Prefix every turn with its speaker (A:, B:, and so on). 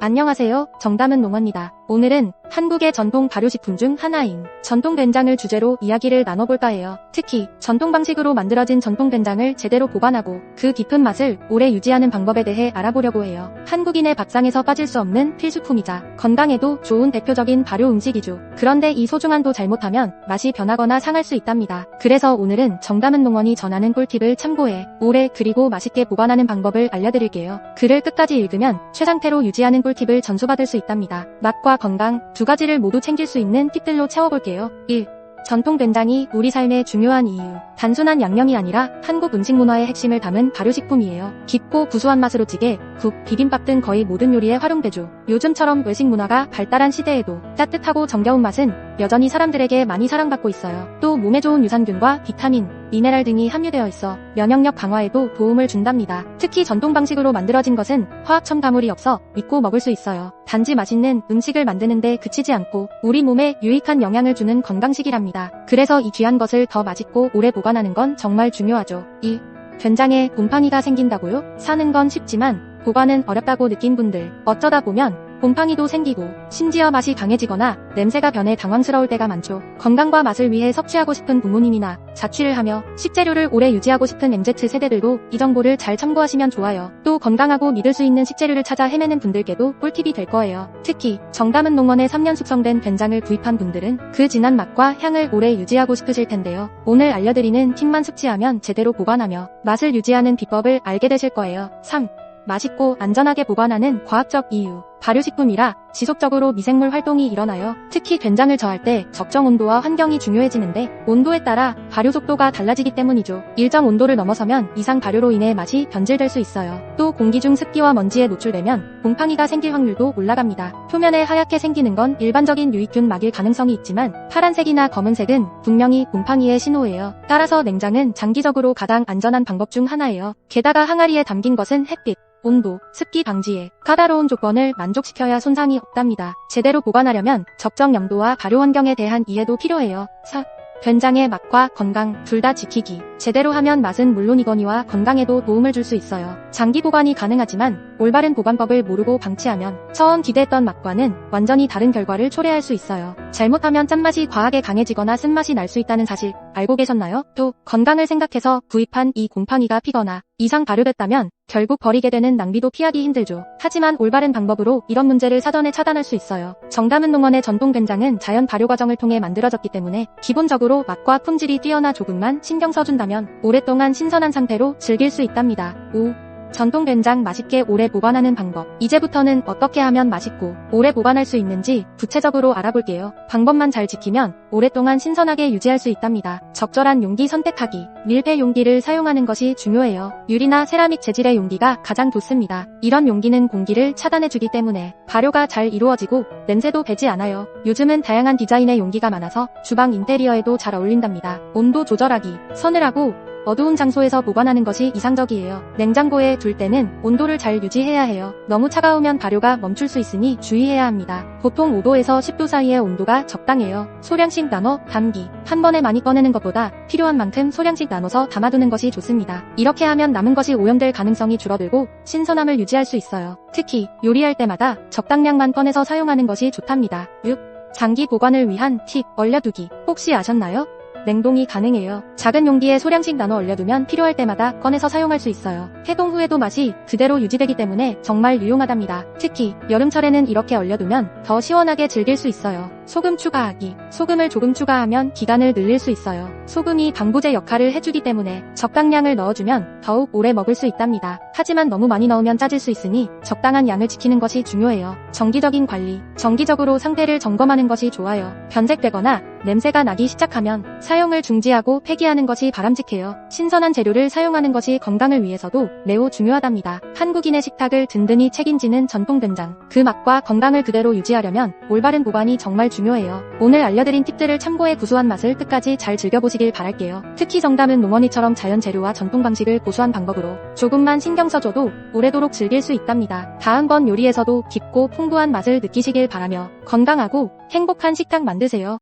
A: 안녕하세요. 정담은 농어입니다. 오늘은 한국의 전통 발효식품 중 하나인 전통된장을 주제로 이야기를 나눠볼까 해요. 특히 전통 방식으로 만들어진 전통된장을 제대로 보관하고 그 깊은 맛을 오래 유지하는 방법에 대해 알아보려고 해요. 한국인의 밥상에서 빠질 수 없는 필수품이자 건강에도 좋은 대표적인 발효 음식이죠. 그런데 이 소중한도 잘못하면 맛이 변하거나 상할 수 있답니다. 그래서 오늘은 정담은 농원이 전하는 꿀팁을 참고해 오래 그리고 맛있게 보관하는 방법을 알려드릴게요. 글을 끝까지 읽으면 최상태로 유지하는 꿀팁을 전수받을 수 있답니다. 맛과 건강 두 가지를 모두 챙길 수 있는 팁들로 채워볼게요. 1. 전통된장이 우리 삶의 중요한 이유. 단순한 양념이 아니라 한국 음식 문화의 핵심을 담은 발효식품이에요. 깊고 구수한 맛으로 찌개, 국, 비빔밥 등 거의 모든 요리에 활용되죠. 요즘처럼 외식 문화가 발달한 시대에도 따뜻하고 정겨운 맛은 여전히 사람들에게 많이 사랑받고 있어요. 또 몸에 좋은 유산균과 비타민, 미네랄 등이 함유되어 있어 면역력 강화에도 도움을 준답니다. 특히 전통 방식으로 만들어진 것은 화학 첨가물이 없어 믿고 먹을 수 있어요. 단지 맛있는 음식을 만드는데 그치지 않고 우리 몸에 유익한 영향을 주는 건강식이랍니다. 그래서 이 귀한 것을 더 맛있고 오래 보관하는 건 정말 중요하죠. 2. 된장에 곰팡이가 생긴다고요? 사는 건 쉽지만 보관은 어렵다고 느낀 분들 어쩌다 보면 곰팡이도 생기고 심지어 맛이 강해지거나 냄새가 변해 당황스러울 때가 많죠. 건강과 맛을 위해 섭취하고 싶은 부모님이나 자취를 하며 식재료를 오래 유지하고 싶은 MZ세대들도 이 정보를 잘 참고하시면 좋아요. 또 건강하고 믿을 수 있는 식재료를 찾아 헤매는 분들께도 꿀팁이 될 거예요. 특히 정담은 농원에 3년 숙성된 된장을 구입한 분들은 그 진한 맛과 향을 오래 유지하고 싶으실 텐데요. 오늘 알려드리는 팁만 숙지하면 제대로 보관하며 맛을 유지하는 비법을 알게 되실 거예요. 3. 맛있고 안전하게 보관하는 과학적 이유. 발효식품이라 지속적으로 미생물 활동이 일어나요. 특히 된장을 저할 때 적정 온도와 환경이 중요해지는데 온도에 따라 발효 속도가 달라지기 때문이죠. 일정 온도를 넘어서면 이상 발효로 인해 맛이 변질될 수 있어요. 또 공기 중 습기와 먼지에 노출되면 곰팡이가 생길 확률도 올라갑니다. 표면에 하얗게 생기는 건 일반적인 유익균 막일 가능성이 있지만 파란색이나 검은색은 분명히 곰팡이의 신호예요. 따라서 냉장은 장기적으로 가장 안전한 방법 중 하나예요. 게다가 항아리에 담긴 것은 햇빛, 온도, 습기 방지에 까다로운 조건을 만족시켜야 손상이 없답니다. 제대로 보관하려면 적정 염도와 발효 환경에 대한 이해도 필요해요. 4. 된장의 맛과 건강 둘 다 지키기. 제대로 하면 맛은 물론이거니와 건강에도 도움을 줄 수 있어요. 장기 보관이 가능하지만 올바른 보관법을 모르고 방치하면 처음 기대했던 맛과는 완전히 다른 결과를 초래할 수 있어요. 잘못하면 짠맛이 과하게 강해지거나 쓴맛이 날 수 있다는 사실 알고 계셨나요? 또 건강을 생각해서 구입한 이 곰팡이가 피거나 이상 발효됐다면 결국 버리게 되는 낭비도 피하기 힘들죠. 하지만 올바른 방법으로 이런 문제를 사전에 차단할 수 있어요. 정담은 농원의 전통 된장은 자연 발효 과정을 통해 만들어졌기 때문에 기본적으로 맛과 품질이 뛰어나 조금만 신경 써준다면 오랫동안 신선한 상태로 즐길 수 있답니다. 5. 전통 된장 맛있게 오래 보관하는 방법. 이제부터는 어떻게 하면 맛있고 오래 보관할 수 있는지 구체적으로 알아볼게요. 방법만 잘 지키면 오랫동안 신선하게 유지할 수 있답니다. 적절한 용기 선택하기. 밀폐 용기를 사용하는 것이 중요해요. 유리나 세라믹 재질의 용기가 가장 좋습니다. 이런 용기는 공기를 차단해주기 때문에 발효가 잘 이루어지고 냄새도 배지 않아요. 요즘은 다양한 디자인의 용기가 많아서 주방 인테리어에도 잘 어울린답니다. 온도 조절하기. 서늘하고 어두운 장소에서 보관하는 것이 이상적이에요. 냉장고에 둘 때는 온도를 잘 유지해야 해요. 너무 차가우면 발효가 멈출 수 있으니 주의해야 합니다. 보통 5도에서 10도 사이의 온도가 적당해요. 소량씩 나눠 담기. 한 번에 많이 꺼내는 것보다 필요한 만큼 소량씩 나눠서 담아두는 것이 좋습니다. 이렇게 하면 남은 것이 오염될 가능성이 줄어들고 신선함을 유지할 수 있어요. 특히 요리할 때마다 적당량만 꺼내서 사용하는 것이 좋답니다. 6. 장기 보관을 위한 팁. 얼려두기. 혹시 아셨나요? 냉동이 가능해요. 작은 용기에 소량씩 나눠 얼려두면 필요할 때마다 꺼내서 사용할 수 있어요. 해동 후에도 맛이 그대로 유지되기 때문에 정말 유용하답니다. 특히 여름철에는 이렇게 얼려두면 더 시원하게 즐길 수 있어요. 소금 추가하기. 소금을 조금 추가하면 기간을 늘릴 수 있어요. 소금이 방부제 역할을 해주기 때문에 적당량을 넣어주면 더욱 오래 먹을 수 있답니다. 하지만 너무 많이 넣으면 짜질 수 있으니 적당한 양을 지키는 것이 중요해요. 정기적인 관리. 정기적으로 상태를 점검하는 것이 좋아요. 변색되거나 냄새가 나기 시작하면 사용을 중지하고 폐기하는 것이 바람직해요. 신선한 재료를 사용하는 것이 건강을 위해서도 매우 중요하답니다. 한국인의 식탁을 든든히 책임지는 전통 된장. 그 맛과 건강을 그대로 유지하려면 올바른 보관이 정말 중요해요. 오늘 알려드린 팁들을 참고해 구수한 맛을 끝까지 잘 즐겨보시길 바랄게요. 특히 정담은 농원이처럼 자연 재료와 전통 방식을 고수한 방법으로 조금만 신경 써줘도 오래도록 즐길 수 있답니다. 다음번 요리에서도 깊고 풍부한 맛을 느끼시길 바라며 건강하고 행복한 식탁 만드세요.